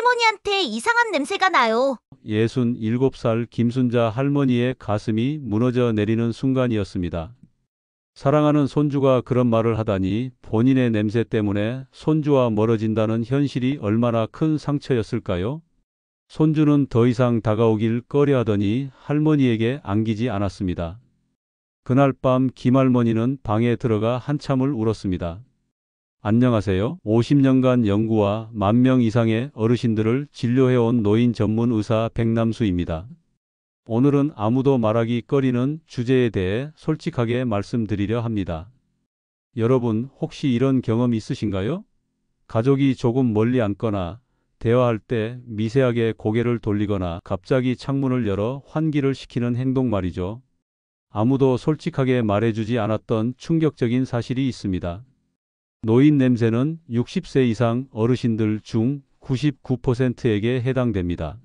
할머니한테 이상한 냄새가 나요. 67살 김순자 할머니의 가슴이 무너져 내리는 순간이었습니다. 사랑하는 손주가 그런 말을 하다니 본인의 냄새 때문에 손주와 멀어진다는 현실이 얼마나 큰 상처였을까요? 손주는 더 이상 다가오길 꺼려하더니 할머니에게 안기지 않았습니다. 그날 밤 김할머니는 방에 들어가 한참을 울었습니다. 안녕하세요. 50년간 연구와 10,000명 이상의 어르신들을 진료해온 노인 전문 의사 백남수입니다. 오늘은 아무도 말하기 꺼리는 주제에 대해 솔직하게 말씀드리려 합니다. 여러분, 혹시 이런 경험 있으신가요? 가족이 조금 멀리 앉거나 대화할 때 미세하게 고개를 돌리거나 갑자기 창문을 열어 환기를 시키는 행동 말이죠. 아무도 솔직하게 말해주지 않았던 충격적인 사실이 있습니다. 노인 냄새는 60세 이상 어르신들 중 99%에게 해당됩니다.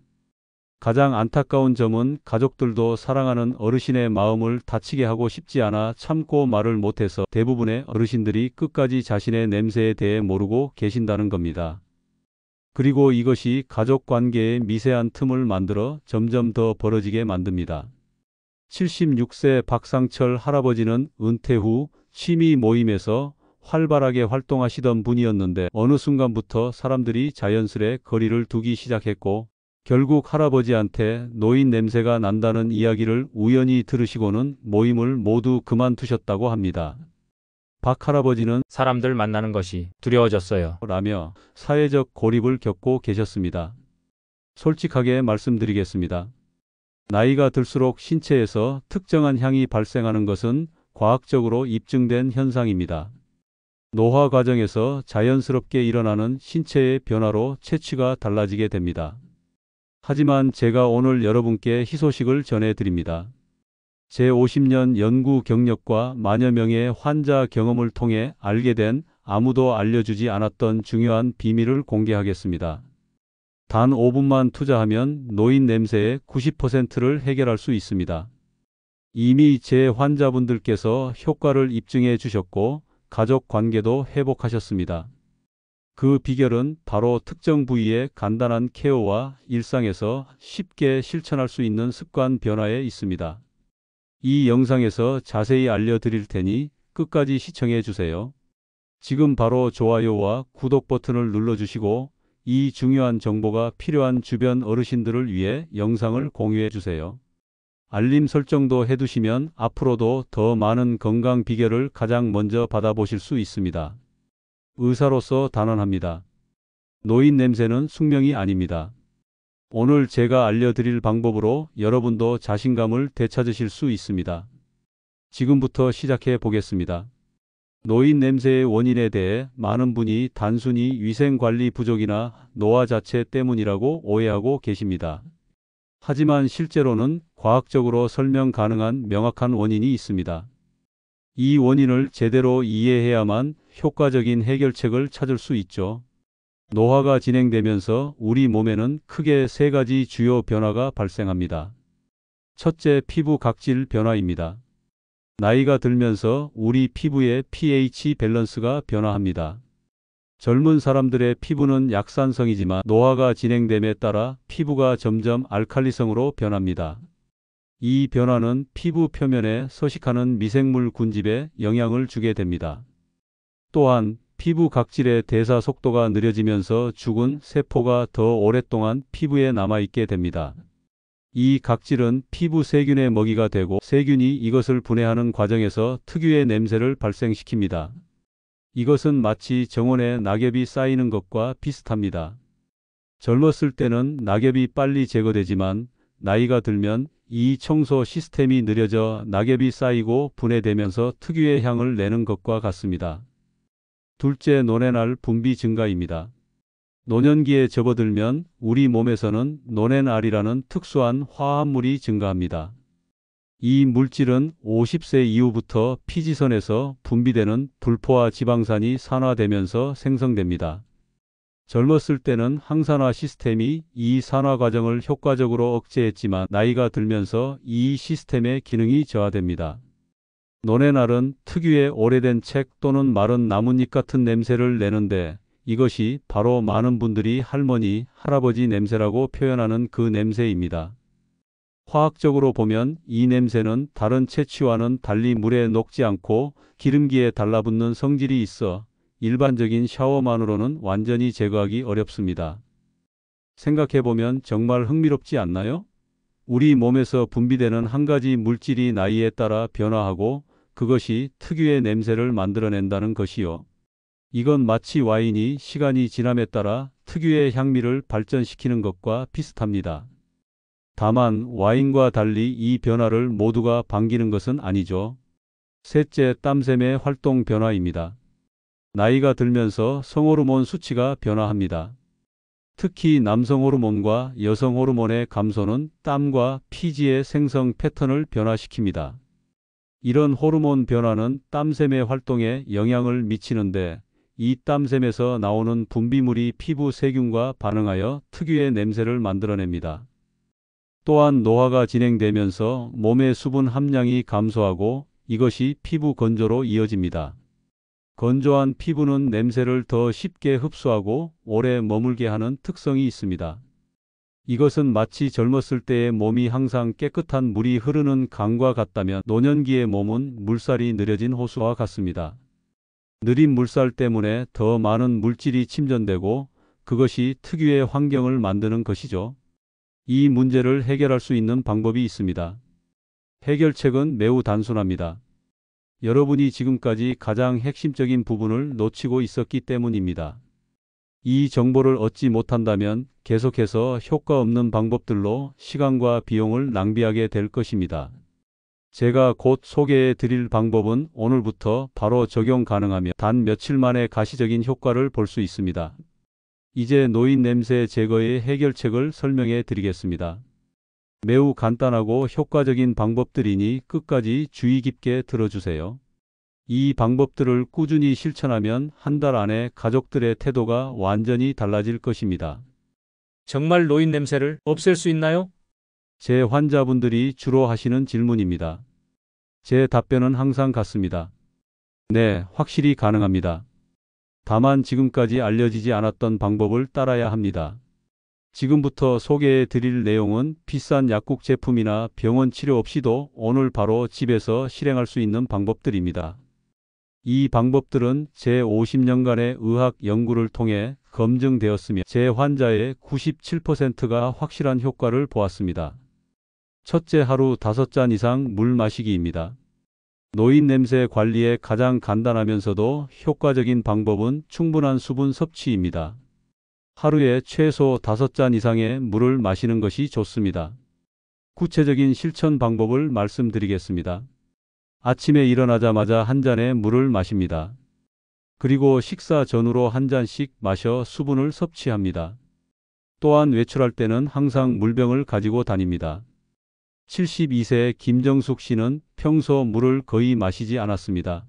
가장 안타까운 점은 가족들도 사랑하는 어르신의 마음을 다치게 하고 싶지 않아 참고 말을 못해서 대부분의 어르신들이 끝까지 자신의 냄새에 대해 모르고 계신다는 겁니다. 그리고 이것이 가족 관계에 미세한 틈을 만들어 점점 더 벌어지게 만듭니다. 76세 박상철 할아버지는 은퇴 후 취미 모임에서 활발하게 활동하시던 분이었는데 어느 순간부터 사람들이 자연스레 거리를 두기 시작했고 결국 할아버지한테 노인 냄새가 난다는 이야기를 우연히 들으시고는 모임을 모두 그만두셨다고 합니다. 박 할아버지는 사람들 만나는 것이 두려워졌어요. 라며 사회적 고립을 겪고 계셨습니다. 솔직하게 말씀드리겠습니다. 나이가 들수록 신체에서 특정한 향이 발생하는 것은 과학적으로 입증된 현상입니다. 노화 과정에서 자연스럽게 일어나는 신체의 변화로 체취가 달라지게 됩니다. 하지만 제가 오늘 여러분께 희소식을 전해드립니다. 제 50년 연구 경력과 만여 명의 환자 경험을 통해 알게 된 아무도 알려주지 않았던 중요한 비밀을 공개하겠습니다. 단 5분만 투자하면 노인 냄새의 90%를 해결할 수 있습니다. 이미 제 환자분들께서 효과를 입증해 주셨고 가족 관계도 회복하셨습니다. 그 비결은 바로 특정 부위의 간단한 케어와 일상에서 쉽게 실천할 수 있는 습관 변화에 있습니다. 이 영상에서 자세히 알려드릴 테니 끝까지 시청해 주세요. 지금 바로 좋아요와 구독 버튼을 눌러주시고 이 중요한 정보가 필요한 주변 어르신들을 위해 영상을 공유해 주세요. 알림 설정도 해두시면 앞으로도 더 많은 건강 비결을 가장 먼저 받아보실 수 있습니다. 의사로서 단언합니다. 노인 냄새는 숙명이 아닙니다. 오늘 제가 알려드릴 방법으로 여러분도 자신감을 되찾으실 수 있습니다. 지금부터 시작해 보겠습니다. 노인 냄새의 원인에 대해 많은 분이 단순히 위생관리 부족이나 노화 자체 때문이라고 오해하고 계십니다. 하지만 실제로는 과학적으로 설명 가능한 명확한 원인이 있습니다. 이 원인을 제대로 이해해야만 효과적인 해결책을 찾을 수 있죠. 노화가 진행되면서 우리 몸에는 크게 3가지 주요 변화가 발생합니다. 첫째, 피부 각질 변화입니다. 나이가 들면서 우리 피부의 pH 밸런스가 변화합니다. 젊은 사람들의 피부는 약산성이지만 노화가 진행됨에 따라 피부가 점점 알칼리성으로 변합니다. 이 변화는 피부 표면에 서식하는 미생물 군집에 영향을 주게 됩니다. 또한 피부 각질의 대사 속도가 느려지면서 죽은 세포가 더 오랫동안 피부에 남아있게 됩니다. 이 각질은 피부 세균의 먹이가 되고 세균이 이것을 분해하는 과정에서 특유의 냄새를 발생시킵니다. 이것은 마치 정원에 낙엽이 쌓이는 것과 비슷합니다. 젊었을 때는 낙엽이 빨리 제거되지만 나이가 들면 이 청소 시스템이 느려져 낙엽이 쌓이고 분해되면서 특유의 향을 내는 것과 같습니다. 둘째, 노렌알 분비 증가입니다. 노년기에 접어들면 우리 몸에서는 노렌알이라는 특수한 화합물이 증가합니다. 이 물질은 50세 이후부터 피지선에서 분비되는 불포화 지방산이 산화되면서 생성됩니다. 젊었을 때는 항산화 시스템이 이 산화 과정을 효과적으로 억제했지만 나이가 들면서 이 시스템의 기능이 저하됩니다. 노렌알은 특유의 오래된 책 또는 마른 나뭇잎 같은 냄새를 내는데 이것이 바로 많은 분들이 할머니, 할아버지 냄새라고 표현하는 그 냄새입니다. 화학적으로 보면 이 냄새는 다른 채취와는 달리 물에 녹지 않고 기름기에 달라붙는 성질이 있어 일반적인 샤워만으로는 완전히 제거하기 어렵습니다. 생각해보면 정말 흥미롭지 않나요? 우리 몸에서 분비되는 한 가지 물질이 나이에 따라 변화하고 그것이 특유의 냄새를 만들어낸다는 것이요. 이건 마치 와인이 시간이 지남에 따라 특유의 향미를 발전시키는 것과 비슷합니다. 다만 와인과 달리 이 변화를 모두가 반기는 것은 아니죠. 셋째, 땀샘의 활동 변화입니다. 나이가 들면서 성호르몬 수치가 변화합니다. 특히 남성 호르몬과 여성 호르몬의 감소는 땀과 피지의 생성 패턴을 변화시킵니다. 이런 호르몬 변화는 땀샘의 활동에 영향을 미치는데 이 땀샘에서 나오는 분비물이 피부 세균과 반응하여 특유의 냄새를 만들어냅니다. 또한 노화가 진행되면서 몸의 수분 함량이 감소하고 이것이 피부 건조로 이어집니다. 건조한 피부는 냄새를 더 쉽게 흡수하고 오래 머물게 하는 특성이 있습니다. 이것은 마치 젊었을 때의 몸이 항상 깨끗한 물이 흐르는 강과 같다면 노년기의 몸은 물살이 느려진 호수와 같습니다. 느린 물살 때문에 더 많은 물질이 침전되고 그것이 특유의 환경을 만드는 것이죠. 이 문제를 해결할 수 있는 방법이 있습니다. 해결책은 매우 단순합니다. 여러분이 지금까지 가장 핵심적인 부분을 놓치고 있었기 때문입니다. 이 정보를 얻지 못한다면 계속해서 효과 없는 방법들로 시간과 비용을 낭비하게 될 것입니다. 제가 곧 소개해 드릴 방법은 오늘부터 바로 적용 가능하며 단 며칠 만에 가시적인 효과를 볼 수 있습니다. 이제 노인 냄새 제거의 해결책을 설명해 드리겠습니다. 매우 간단하고 효과적인 방법들이니 끝까지 주의 깊게 들어주세요. 이 방법들을 꾸준히 실천하면 한 달 안에 가족들의 태도가 완전히 달라질 것입니다. 정말 노인 냄새를 없앨 수 있나요? 제 환자분들이 주로 하시는 질문입니다. 제 답변은 항상 같습니다. 네, 확실히 가능합니다. 다만 지금까지 알려지지 않았던 방법을 따라야 합니다. 지금부터 소개해 드릴 내용은 비싼 약국 제품이나 병원 치료 없이도 오늘 바로 집에서 실행할 수 있는 방법들입니다. 이 방법들은 제 50년간의 의학 연구를 통해 검증되었으며 제 환자의 97%가 확실한 효과를 보았습니다. 첫째, 하루 5잔 이상 물 마시기입니다. 노인 냄새 관리에 가장 간단하면서도 효과적인 방법은 충분한 수분 섭취입니다. 하루에 최소 5잔 이상의 물을 마시는 것이 좋습니다. 구체적인 실천 방법을 말씀드리겠습니다. 아침에 일어나자마자 한 잔의 물을 마십니다. 그리고 식사 전후로 한 잔씩 마셔 수분을 섭취합니다. 또한 외출할 때는 항상 물병을 가지고 다닙니다. 72세의 김정숙 씨는 평소 물을 거의 마시지 않았습니다.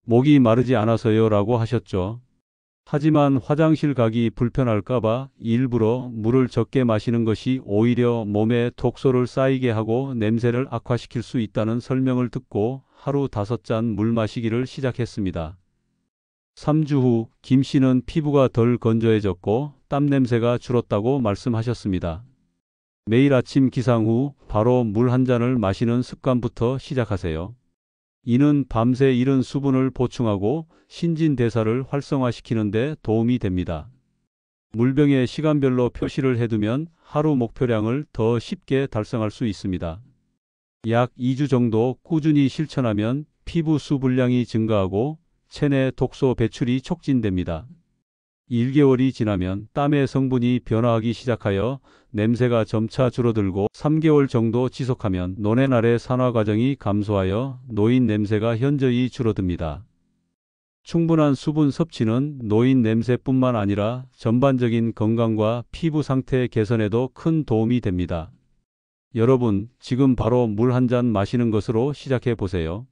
목이 마르지 않아서요 라고 하셨죠. 하지만 화장실 가기 불편할까봐 일부러 물을 적게 마시는 것이 오히려 몸에 독소를 쌓이게 하고 냄새를 악화시킬 수 있다는 설명을 듣고 하루 5잔 물 마시기를 시작했습니다. 3주 후 김 씨는 피부가 덜 건조해졌고 땀 냄새가 줄었다고 말씀하셨습니다. 매일 아침 기상 후 바로 물 한 잔을 마시는 습관부터 시작하세요. 이는 밤새 잃은 수분을 보충하고 신진대사를 활성화시키는 데 도움이 됩니다. 물병에 시간별로 표시를 해두면 하루 목표량을 더 쉽게 달성할 수 있습니다. 약 2주 정도 꾸준히 실천하면 피부 수분량이 증가하고 체내 독소 배출이 촉진됩니다. 1개월이 지나면 땀의 성분이 변화하기 시작하여 냄새가 점차 줄어들고 3개월 정도 지속하면 노뇌날의 산화 과정이 감소하여 노인 냄새가 현저히 줄어듭니다. 충분한 수분 섭취는 노인 냄새뿐만 아니라 전반적인 건강과 피부 상태 개선에도 큰 도움이 됩니다. 여러분, 지금 바로 물 한 잔 마시는 것으로 시작해 보세요.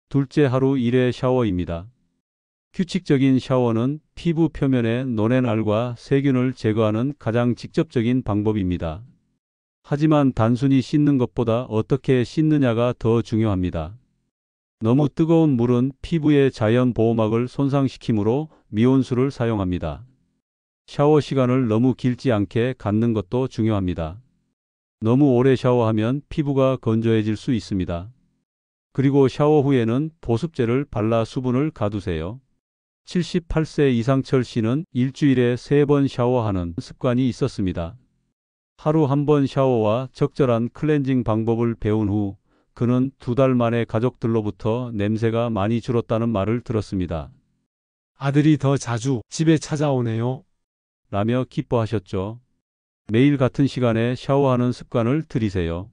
둘째, 하루 1회 샤워입니다. 규칙적인 샤워는 피부 표면의 노폐날과 세균을 제거하는 가장 직접적인 방법입니다. 하지만 단순히 씻는 것보다 어떻게 씻느냐가 더 중요합니다. 너무 뜨거운 물은 피부의 자연 보호막을 손상시키므로 미온수를 사용합니다. 샤워 시간을 너무 길지 않게 갖는 것도 중요합니다. 너무 오래 샤워하면 피부가 건조해질 수 있습니다. 그리고 샤워 후에는 보습제를 발라 수분을 가두세요. 78세 이상철 씨는 일주일에 3번 샤워하는 습관이 있었습니다. 하루 1번 샤워와 적절한 클렌징 방법을 배운 후 그는 2달 만에 가족들로부터 냄새가 많이 줄었다는 말을 들었습니다. 아들이 더 자주 집에 찾아오네요. 라며 기뻐하셨죠. 매일 같은 시간에 샤워하는 습관을 들이세요.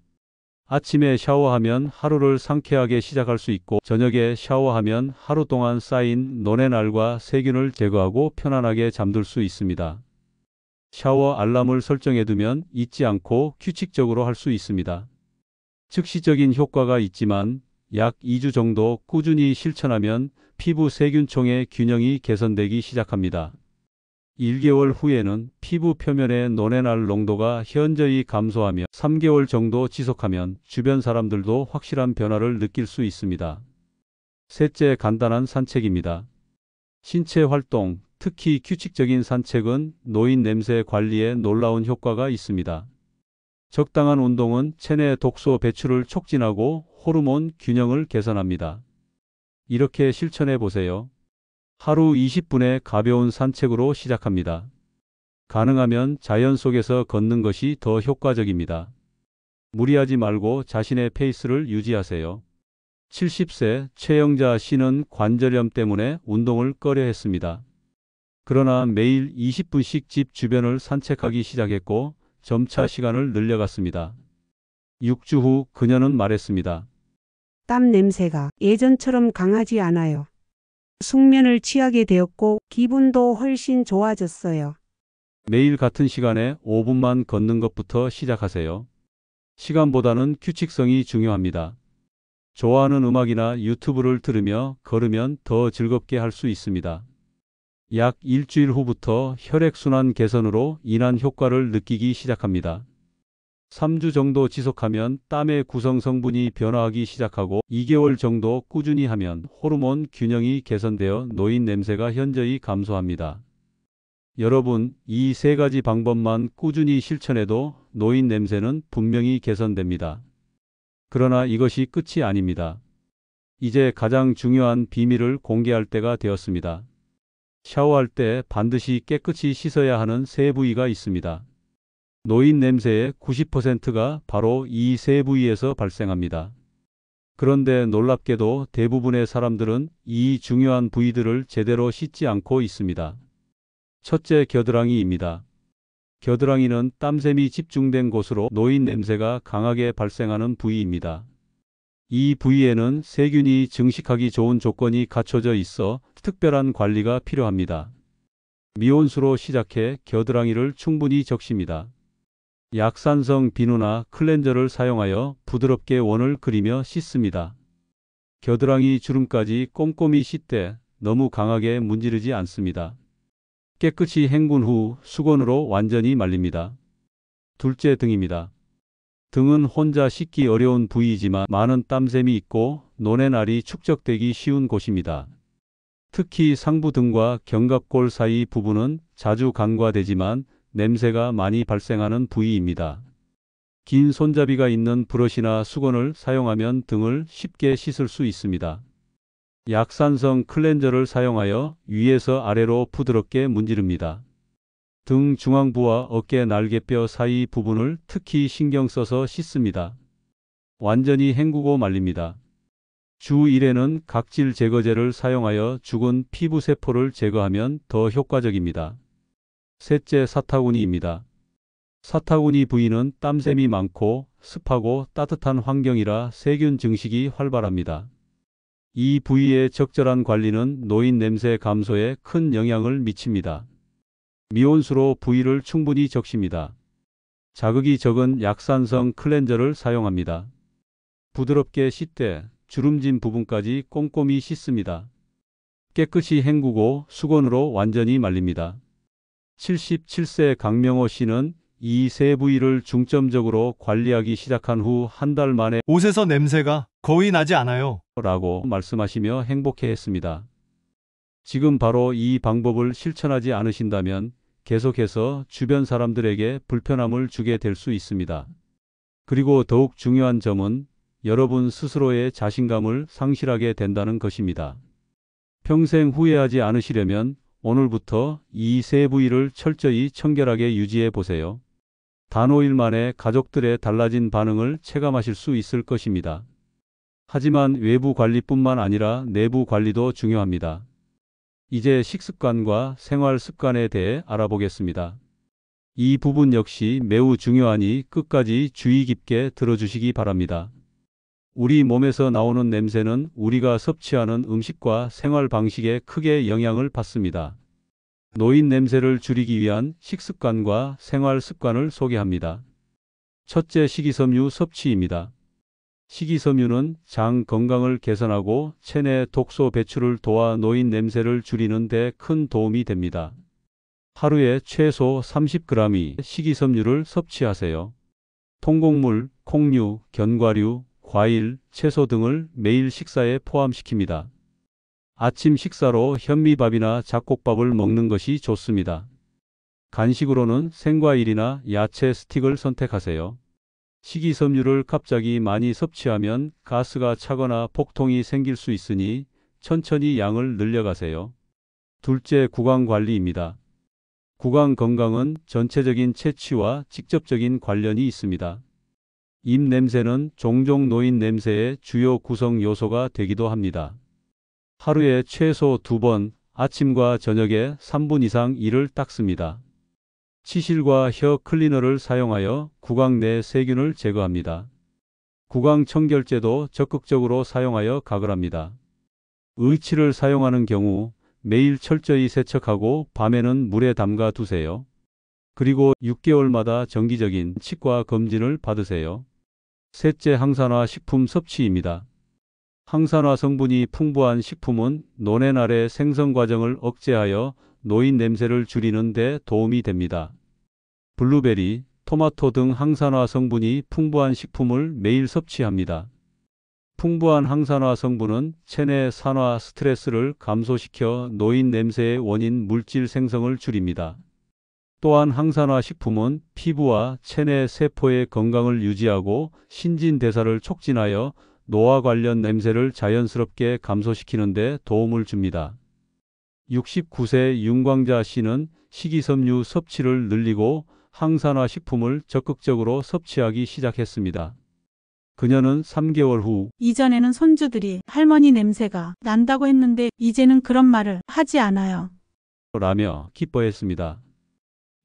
아침에 샤워하면 하루를 상쾌하게 시작할 수 있고 저녁에 샤워하면 하루 동안 쌓인 노렌알과 세균을 제거하고 편안하게 잠들 수 있습니다. 샤워 알람을 설정해두면 잊지 않고 규칙적으로 할 수 있습니다. 즉시적인 효과가 있지만 약 2주 정도 꾸준히 실천하면 피부 세균총의 균형이 개선되기 시작합니다. 1개월 후에는 피부 표면의 노렌알 농도가 현저히 감소하며 3개월 정도 지속하면 주변 사람들도 확실한 변화를 느낄 수 있습니다. 셋째, 간단한 산책입니다. 신체 활동, 특히 규칙적인 산책은 노인 냄새 관리에 놀라운 효과가 있습니다. 적당한 운동은 체내 독소 배출을 촉진하고 호르몬 균형을 개선합니다. 이렇게 실천해 보세요. 하루 20분의 가벼운 산책으로 시작합니다. 가능하면 자연 속에서 걷는 것이 더 효과적입니다. 무리하지 말고 자신의 페이스를 유지하세요. 70세 최영자 씨는 관절염 때문에 운동을 꺼려 했습니다. 그러나 매일 20분씩 집 주변을 산책하기 시작했고 점차 시간을 늘려갔습니다. 6주 후 그녀는 말했습니다. 땀 냄새가 예전처럼 강하지 않아요. 숙면을 취하게 되었고 기분도 훨씬 좋아졌어요. 매일 같은 시간에 5분만 걷는 것부터 시작하세요. 시간보다는 규칙성이 중요합니다. 좋아하는 음악이나 유튜브를 들으며 걸으면 더 즐겁게 할 수 있습니다. 약 일주일 후부터 혈액순환 개선으로 인한 효과를 느끼기 시작합니다. 3주 정도 지속하면 땀의 구성 성분이 변화하기 시작하고 2개월 정도 꾸준히 하면 호르몬 균형이 개선되어 노인 냄새가 현저히 감소합니다. 여러분, 이 3가지 방법만 꾸준히 실천해도 노인 냄새는 분명히 개선됩니다. 그러나 이것이 끝이 아닙니다. 이제 가장 중요한 비밀을 공개할 때가 되었습니다. 샤워할 때 반드시 깨끗이 씻어야 하는 세 부위가 있습니다. 노인 냄새의 90%가 바로 이 세 부위에서 발생합니다. 그런데 놀랍게도 대부분의 사람들은 이 중요한 부위들을 제대로 씻지 않고 있습니다. 첫째, 겨드랑이입니다. 겨드랑이는 땀샘이 집중된 곳으로 노인 냄새가 강하게 발생하는 부위입니다. 이 부위에는 세균이 증식하기 좋은 조건이 갖춰져 있어 특별한 관리가 필요합니다. 미온수로 시작해 겨드랑이를 충분히 적십니다. 약산성 비누나 클렌저를 사용하여 부드럽게 원을 그리며 씻습니다. 겨드랑이 주름까지 꼼꼼히 씻되 너무 강하게 문지르지 않습니다. 깨끗이 헹군 후 수건으로 완전히 말립니다. 둘째, 등입니다. 등은 혼자 씻기 어려운 부위이지만 많은 땀샘이 있고 노렌알이 축적되기 쉬운 곳입니다. 특히 상부등과 견갑골 사이 부분은 자주 간과되지만 냄새가 많이 발생하는 부위입니다. 긴 손잡이가 있는 브러쉬나 수건을 사용하면 등을 쉽게 씻을 수 있습니다. 약산성 클렌저를 사용하여 위에서 아래로 부드럽게 문지릅니다. 등 중앙부와 어깨 날개뼈 사이 부분을 특히 신경 써서 씻습니다. 완전히 헹구고 말립니다. 주 1회는 각질 제거제를 사용하여 죽은 피부 세포를 제거하면 더 효과적입니다. 셋째, 사타구니입니다. 사타구니 부위는 땀샘이 많고 습하고 따뜻한 환경이라 세균 증식이 활발합니다. 이 부위의 적절한 관리는 노인 냄새 감소에 큰 영향을 미칩니다. 미온수로 부위를 충분히 적십니다. 자극이 적은 약산성 클렌저를 사용합니다. 부드럽게 씻되 주름진 부분까지 꼼꼼히 씻습니다. 깨끗이 헹구고 수건으로 완전히 말립니다. 77세 강명호 씨는 이 세 부위를 중점적으로 관리하기 시작한 후 한 달 만에 옷에서 냄새가 거의 나지 않아요. 라고 말씀하시며 행복해했습니다. 지금 바로 이 방법을 실천하지 않으신다면 계속해서 주변 사람들에게 불편함을 주게 될 수 있습니다. 그리고 더욱 중요한 점은 여러분 스스로의 자신감을 상실하게 된다는 것입니다. 평생 후회하지 않으시려면 오늘부터 이 세 부위를 철저히 청결하게 유지해 보세요. 단 5일 만에 가족들의 달라진 반응을 체감하실 수 있을 것입니다. 하지만 외부 관리뿐만 아니라 내부 관리도 중요합니다. 이제 식습관과 생활 습관에 대해 알아보겠습니다. 이 부분 역시 매우 중요하니 끝까지 주의 깊게 들어주시기 바랍니다. 우리 몸에서 나오는 냄새는 우리가 섭취하는 음식과 생활 방식에 크게 영향을 받습니다. 노인 냄새를 줄이기 위한 식습관과 생활 습관을 소개합니다. 첫째, 식이섬유 섭취입니다. 식이섬유는 장 건강을 개선하고 체내 독소 배출을 도와 노인 냄새를 줄이는 데 큰 도움이 됩니다. 하루에 최소 30g의 식이섬유를 섭취하세요. 통곡물, 콩류, 견과류, 과일, 채소 등을 매일 식사에 포함시킵니다. 아침 식사로 현미밥이나 잡곡밥을 먹는 것이 좋습니다. 간식으로는 생과일이나 야채 스틱을 선택하세요. 식이섬유를 갑자기 많이 섭취하면 가스가 차거나 복통이 생길 수 있으니 천천히 양을 늘려가세요. 둘째, 구강 관리입니다. 구강 건강은 전체적인 체취와 직접적인 관련이 있습니다. 입 냄새는 종종 노인 냄새의 주요 구성 요소가 되기도 합니다. 하루에 최소 2번, 아침과 저녁에 3분 이상 이를 닦습니다. 치실과 혀 클리너를 사용하여 구강 내 세균을 제거합니다. 구강 청결제도 적극적으로 사용하여 가글합니다. 의치를 사용하는 경우 매일 철저히 세척하고 밤에는 물에 담가 두세요. 그리고 6개월마다 정기적인 치과 검진을 받으세요. 셋째, 항산화 식품 섭취입니다. 항산화 성분이 풍부한 식품은 노년 아래 생성 과정을 억제하여 노인 냄새를 줄이는 데 도움이 됩니다. 블루베리, 토마토 등 항산화 성분이 풍부한 식품을 매일 섭취합니다. 풍부한 항산화 성분은 체내 산화 스트레스를 감소시켜 노인 냄새의 원인 물질 생성을 줄입니다. 또한 항산화 식품은 피부와 체내 세포의 건강을 유지하고 신진대사를 촉진하여 노화 관련 냄새를 자연스럽게 감소시키는 데 도움을 줍니다. 69세 윤광자 씨는 식이섬유 섭취를 늘리고 항산화 식품을 적극적으로 섭취하기 시작했습니다. 그녀는 3개월 후 이전에는 손주들이 할머니 냄새가 난다고 했는데 이제는 그런 말을 하지 않아요. 라며 기뻐했습니다.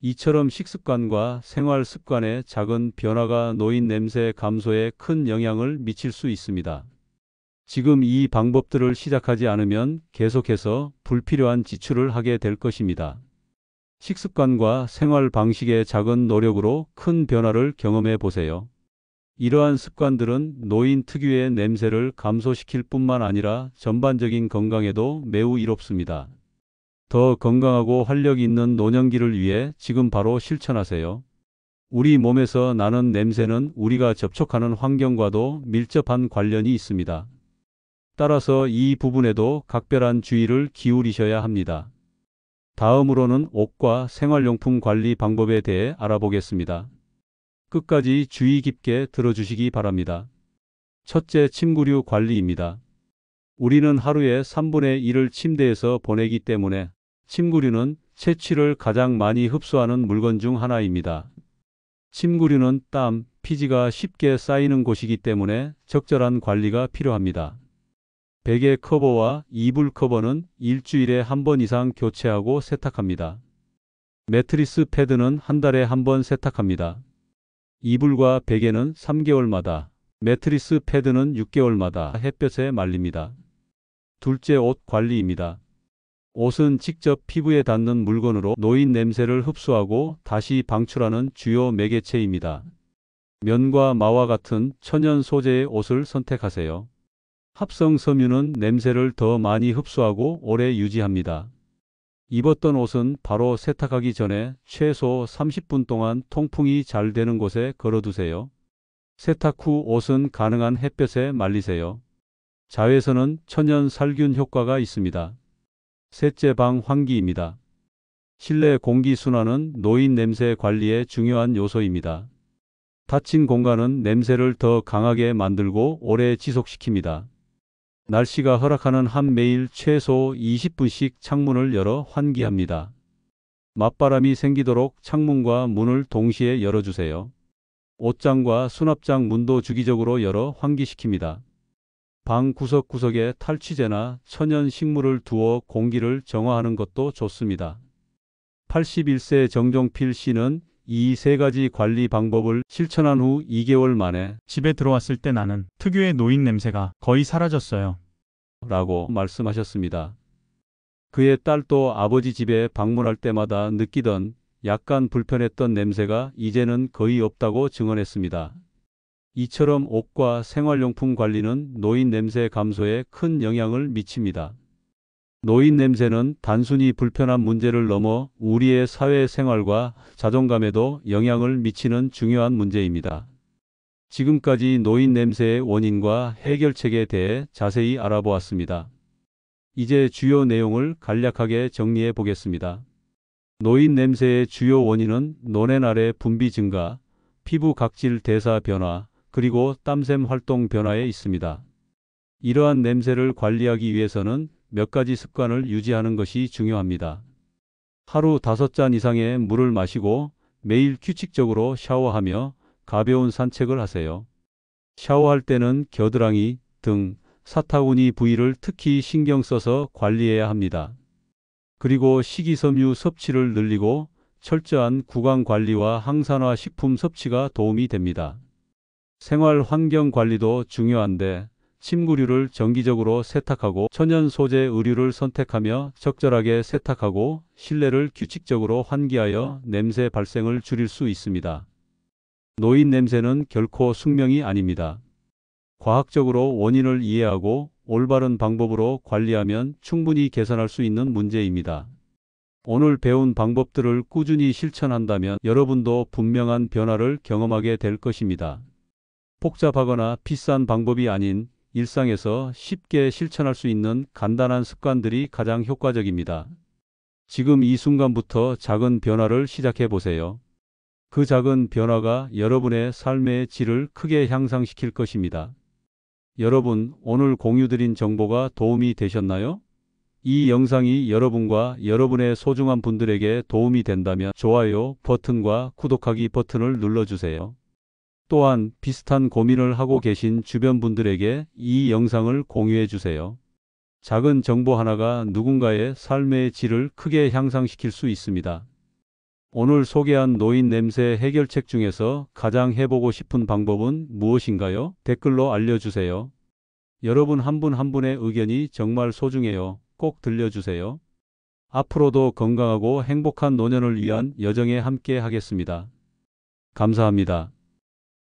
이처럼 식습관과 생활 습관의 작은 변화가 노인 냄새 감소에 큰 영향을 미칠 수 있습니다. 지금 이 방법들을 시작하지 않으면 계속해서 불필요한 지출을 하게 될 것입니다. 식습관과 생활 방식의 작은 노력으로 큰 변화를 경험해 보세요. 이러한 습관들은 노인 특유의 냄새를 감소시킬 뿐만 아니라 전반적인 건강에도 매우 이롭습니다. 더 건강하고 활력 있는 노년기를 위해 지금 바로 실천하세요. 우리 몸에서 나는 냄새는 우리가 접촉하는 환경과도 밀접한 관련이 있습니다. 따라서 이 부분에도 각별한 주의를 기울이셔야 합니다. 다음으로는 옷과 생활용품 관리 방법에 대해 알아보겠습니다. 끝까지 주의 깊게 들어주시기 바랍니다. 첫째, 침구류 관리입니다. 우리는 하루에 3분의 1을 침대에서 보내기 때문에 침구류는 채취를 가장 많이 흡수하는 물건 중 하나입니다. 침구류는 땀, 피지가 쉽게 쌓이는 곳이기 때문에 적절한 관리가 필요합니다. 베개 커버와 이불 커버는 일주일에 한 번 이상 교체하고 세탁합니다. 매트리스 패드는 한 달에 한 번 세탁합니다. 이불과 베개는 3개월마다, 매트리스 패드는 6개월마다 햇볕에 말립니다. 둘째, 옷 관리입니다. 옷은 직접 피부에 닿는 물건으로 노인 냄새를 흡수하고 다시 방출하는 주요 매개체입니다. 면과 마와 같은 천연 소재의 옷을 선택하세요. 합성 섬유는 냄새를 더 많이 흡수하고 오래 유지합니다. 입었던 옷은 바로 세탁하기 전에 최소 30분 동안 통풍이 잘 되는 곳에 걸어두세요. 세탁 후 옷은 가능한 햇볕에 말리세요. 자외선은 천연 살균 효과가 있습니다. 셋째, 방 환기입니다. 실내 공기 순환은 노인 냄새 관리의 중요한 요소입니다. 닫힌 공간은 냄새를 더 강하게 만들고 오래 지속시킵니다. 날씨가 허락하는 한 매일 최소 20분씩 창문을 열어 환기합니다. 맞바람이 생기도록 창문과 문을 동시에 열어주세요. 옷장과 수납장 문도 주기적으로 열어 환기시킵니다. 방 구석구석에 탈취제나 천연 식물을 두어 공기를 정화하는 것도 좋습니다. 81세 정종필 씨는 이 세 가지 관리 방법을 실천한 후 2개월 만에 집에 들어왔을 때 나는 특유의 노인 냄새가 거의 사라졌어요. 라고 말씀하셨습니다. 그의 딸도 아버지 집에 방문할 때마다 느끼던 약간 불편했던 냄새가 이제는 거의 없다고 증언했습니다. 이처럼 옷과 생활용품 관리는 노인 냄새 감소에 큰 영향을 미칩니다. 노인 냄새는 단순히 불편한 문제를 넘어 우리의 사회생활과 자존감에도 영향을 미치는 중요한 문제입니다. 지금까지 노인 냄새의 원인과 해결책에 대해 자세히 알아보았습니다. 이제 주요 내용을 간략하게 정리해 보겠습니다. 노인 냄새의 주요 원인은 노렌알의 분비 증가, 피부 각질 대사 변화, 그리고 땀샘 활동 변화에 있습니다. 이러한 냄새를 관리하기 위해서는 몇 가지 습관을 유지하는 것이 중요합니다. 하루 5잔 이상의 물을 마시고 매일 규칙적으로 샤워하며 가벼운 산책을 하세요. 샤워할 때는 겨드랑이, 등, 사타구니 부위를 특히 신경 써서 관리해야 합니다. 그리고 식이섬유 섭취를 늘리고 철저한 구강 관리와 항산화 식품 섭취가 도움이 됩니다. 생활 환경 관리도 중요한데 침구류를 정기적으로 세탁하고 천연 소재 의류를 선택하며 적절하게 세탁하고 실내를 규칙적으로 환기하여 냄새 발생을 줄일 수 있습니다. 노인 냄새는 결코 숙명이 아닙니다. 과학적으로 원인을 이해하고 올바른 방법으로 관리하면 충분히 개선할 수 있는 문제입니다. 오늘 배운 방법들을 꾸준히 실천한다면 여러분도 분명한 변화를 경험하게 될 것입니다. 복잡하거나 비싼 방법이 아닌 일상에서 쉽게 실천할 수 있는 간단한 습관들이 가장 효과적입니다. 지금 이 순간부터 작은 변화를 시작해 보세요. 그 작은 변화가 여러분의 삶의 질을 크게 향상시킬 것입니다. 여러분, 오늘 공유드린 정보가 도움이 되셨나요? 이 영상이 여러분과 여러분의 소중한 분들에게 도움이 된다면 좋아요 버튼과 구독하기 버튼을 눌러주세요. 또한 비슷한 고민을 하고 계신 주변 분들에게 이 영상을 공유해 주세요. 작은 정보 하나가 누군가의 삶의 질을 크게 향상시킬 수 있습니다. 오늘 소개한 노인 냄새 해결책 중에서 가장 해보고 싶은 방법은 무엇인가요? 댓글로 알려주세요. 여러분 한 분 한 분의 의견이 정말 소중해요. 꼭 들려주세요. 앞으로도 건강하고 행복한 노년을 위한 여정에 함께 하겠습니다. 감사합니다.